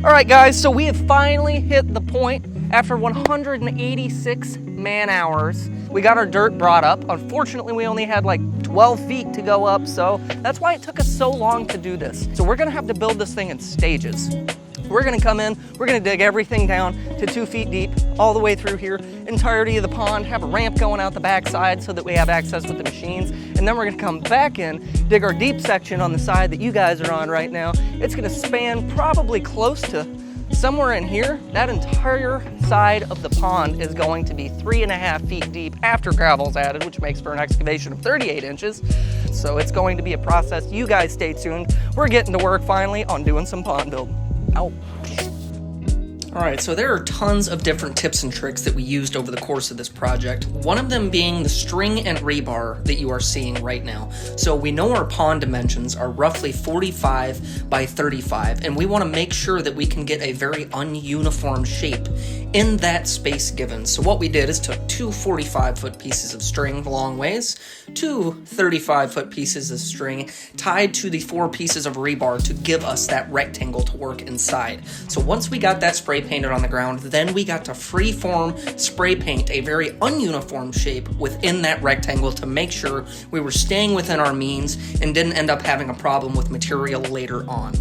All right, guys, so we have finally hit the point after 186 man hours. We got our dirt brought up. Unfortunately, we only had like 12 feet to go up, so that's why it took us so long to do this. So we're gonna have to build this thing in stages. We're gonna come in, we're gonna dig everything down to 2 feet deep, all the way through here, entirety of the pond, have a ramp going out the backside so that we have access with the machines, and then we're gonna come back in, dig our deep section on the side that you guys are on right now. It's gonna span probably close to somewhere in here. That entire side of the pond is going to be 3.5 feet deep after gravel's added, which makes for an excavation of 38 inches. So it's going to be a process. You guys stay tuned. We're getting to work finally on doing some pond build. Ouch. All right, so there are tons of different tips and tricks that we used over the course of this project. One of them being the string and rebar that you are seeing right now. So we know our pond dimensions are roughly 45 by 35, and we want to make sure that we can get a very ununiform shape in that space given. So what we did is took two 45-foot pieces of string long ways, two 35-foot pieces of string tied to the 4 pieces of rebar to give us that rectangle to work inside. So once we got that spray painted on the ground, then we got to free-form spray paint a very ununiform shape within that rectangle to make sure we were staying within our means and didn't end up having a problem with material later on.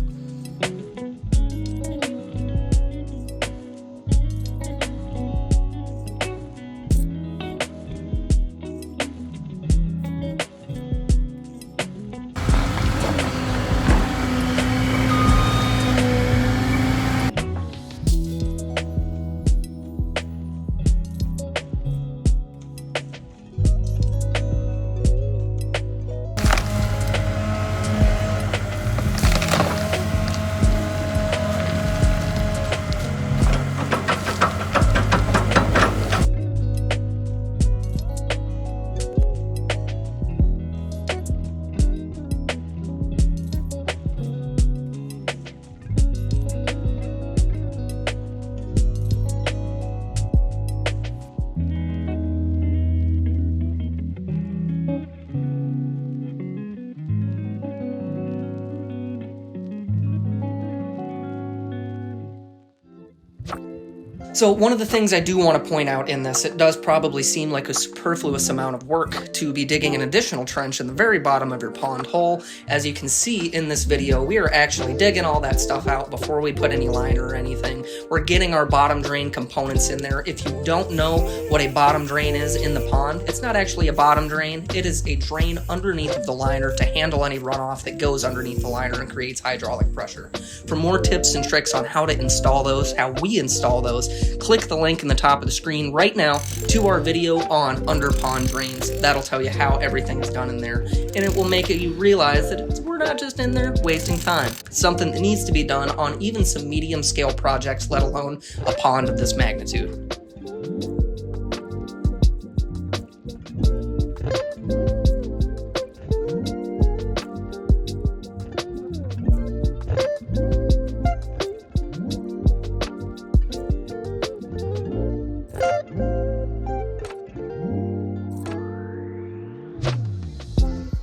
So one of the things I do want to point out in this, it does probably seem like a superfluous amount of work to be digging an additional trench in the very bottom of your pond hole. As you can see in this video, we are actually digging all that stuff out before we put any liner or anything. We're getting our bottom drain components in there. If you don't know what a bottom drain is in the pond, it's not actually a bottom drain. It is a drain underneath of the liner to handle any runoff that goes underneath the liner and creates hydraulic pressure. For more tips and tricks on how to install those, how we install those, click the link in the top of the screen right now to our video on under pond drains. That'll tell you how everything is done in there, and it will make you realize that we're not just in there wasting time. It's something that needs to be done on even some medium scale projects, let alone a pond of this magnitude.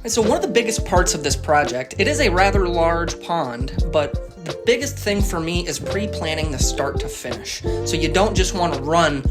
And so one of the biggest parts of this project, it is a rather large pond, but the biggest thing for me is pre-planning the start to finish. So you don't just want to run,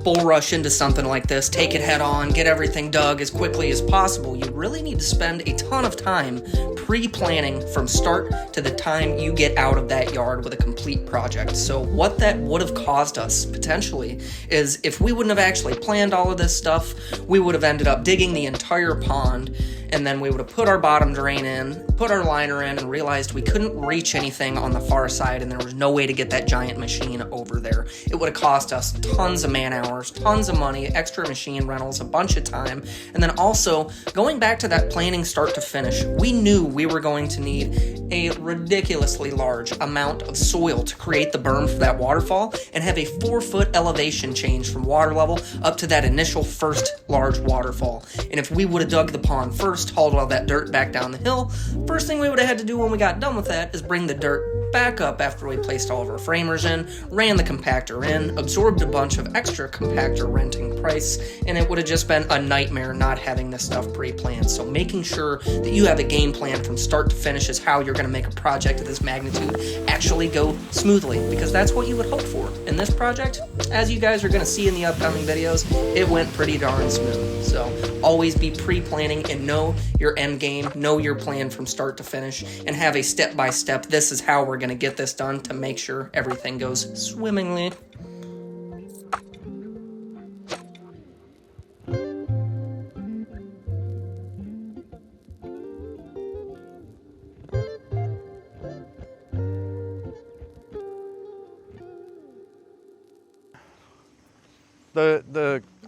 bull rush into something like this, take it head on, get everything dug as quickly as possible. You really need to spend a ton of time pre-planning from start to the time you get out of that yard with a complete project. So what that would have caused us potentially is if we wouldn't have actually planned all of this stuff, we would have ended up digging the entire pond, and then we would have put our bottom drain in, put our liner in, and realized we couldn't reach anything on the far side, and there was no way to get that giant machine over there. It would have cost us tons of man hours, tons of money, extra machine rentals, a bunch of time, and then also going back to that planning start to finish, we knew we were going to need a ridiculously large amount of soil to create the berm for that waterfall and have a 4-foot elevation change from water level up to that initial first large waterfall. And if we would have dug the pond first, hauled all that dirt back down the hill, first thing we would have had to do when we got done with that is bring the dirt back up after we placed all of our framers in, ran the compactor in, absorbed a bunch of extra compactor renting price, and it would have just been a nightmare not having this stuff pre-planned. So making sure that you have a game plan from start to finish is how you're going to make a project of this magnitude actually go smoothly, because that's what you would hope for. In this project, as you guys are going to see in the upcoming videos, it went pretty darn smooth. So always be pre-planning and know your end game, know your plan from start to finish, and have a step-by-step, this is how we're going to get this done to make sure everything goes swimmingly.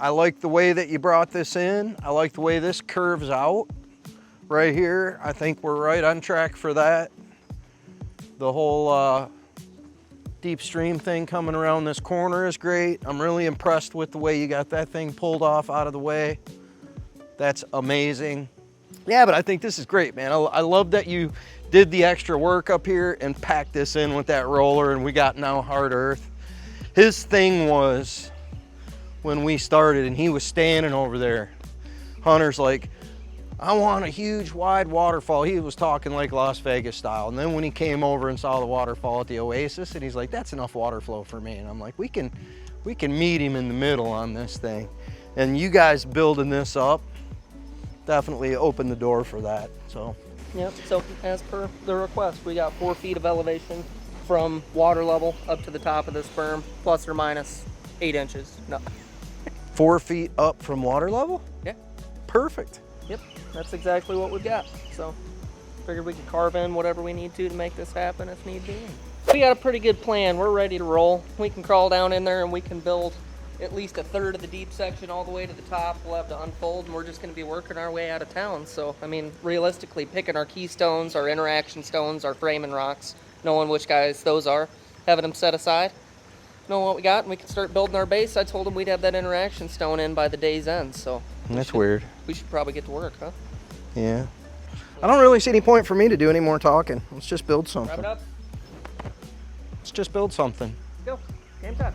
I like the way that you brought this in. I like the way this curves out right here. I think we're right on track for that. The whole deep stream thing coming around this corner is great. I'm really impressed with the way you got that thing pulled off out of the way. That's amazing. Yeah, but I think this is great, man. I love that you did the extra work up here and packed this in with that roller, and we got now hard earth. His thing was, when we started and he was standing over there, Hunter's like, I want a huge wide waterfall. He was talking like Las Vegas style. And then when he came over and saw the waterfall at the Oasis, and he's like, that's enough water flow for me. And I'm like, we can meet him in the middle on this thing. And you guys building this up definitely opened the door for that. So Yep, so as per the request, we got 4 feet of elevation from water level up to the top of this berm, plus or minus 8 inches. No. 4 feet up from water level? Yeah. Perfect. Yep, that's exactly what we've got. So figured we could carve in whatever we need to make this happen if need be. We got a pretty good plan. We're ready to roll. We can crawl down in there and we can build at least a third of the deep section all the way to the top. We'll have to unfold, and we're just going to be working our way out of town. So, I mean, realistically, picking our keystones, our interaction stones, our framing rocks, knowing which guys those are, having them set aside, knowing what we got, and we can start building our base. I told him we'd have that interaction stone in by the day's end, so that's weird. We should probably get to work, huh? Yeah. I don't really see any point for me to do any more talking. Let's just build something. Wrap it up. Let's just build something. Let's go. Game time.